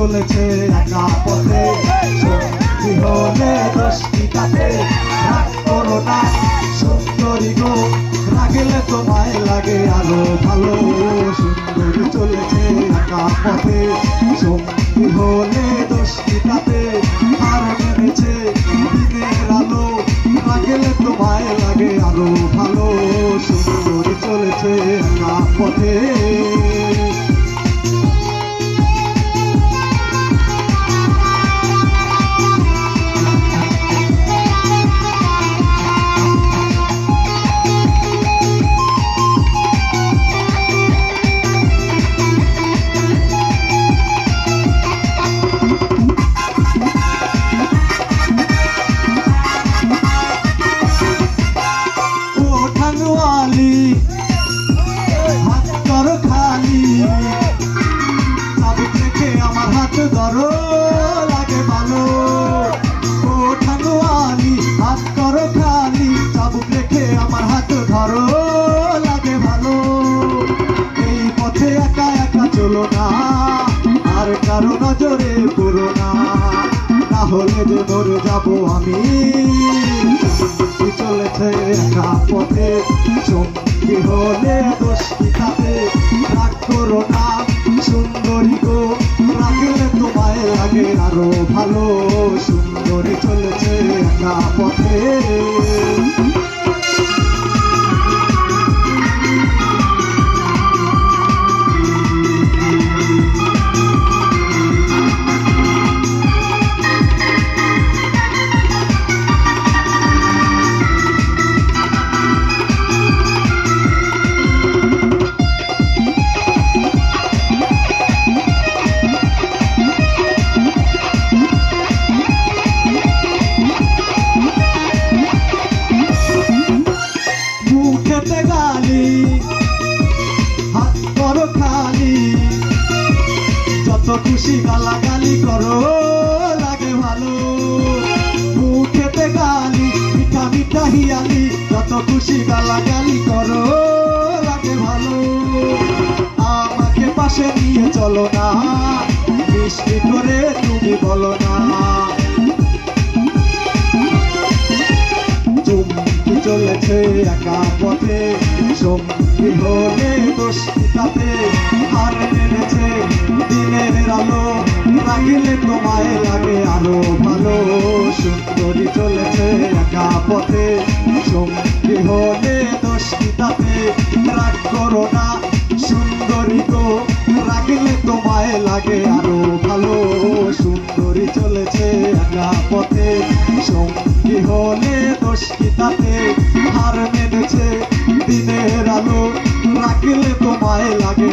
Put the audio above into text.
চলেছে একা পথে, সঙ্গী হলে দোষ কি তাতে? রাগ করো না সুন্দরী গো, রাগলে তোমায় লাগে আরো ভালো। সুন্দরী চলেছে একা পথে, সঙ্গী হলে দোষ কি তাতে? আর মেনেছে দিনের আলো, রাগলে তোমায় লাগে আরো ভালো। সুন্দরী চলেছে একা পথে। হাত করো খালি, চাবুক রেখে আমার হাত ধরো, লাগে ভালো। ও ঠাকুয়ালি হাত করো খালি, চাবুক রেখে আমার হাত ধরো, লাগে ভালো। এই পথে একা একা চলো না, আর কারো নজরে পড়ো না, না হলে যে মরে যাবো আমি। চলেছে একা পথে, সঙ্গী হলে দোষ কি তাতে? রাগ করো না সুন্দরী গো, রাগলে তোমায় লাগে আরো ভালো। সুন্দরী চলেছে একা পথে। হাত করো খালি, যত খুশি গালাগালি করো, লাগে ভালো। মুখেতে গালি মিঠা মিঠা হিয়ালি, যত খুশি গালাগালি করো, লাগে ভালো। আমাকে পাশে নিয়ে চলো না, মিষ্টি করে তুমি বলো না। চুমকি চলেছে একা পথে, সঙ্গী হলে দোষ কি তাতে? আর মেনেছে দিনের আলো, রাগলে তোমায় লাগে আরো ভালো। সুন্দরী চলেছে একা পথে, সঙ্গী হলে দোষ কি তাতে? রাগ করো না সুন্দরী গো, রাগলে তোমায় লাগে আরো ভালো। সুন্দরী চলেছে একা পথে, সঙ্গী হলে দোষ কি তাতে? হার মেনেছে দিনের আলো, রাগলে তোমায় লাগে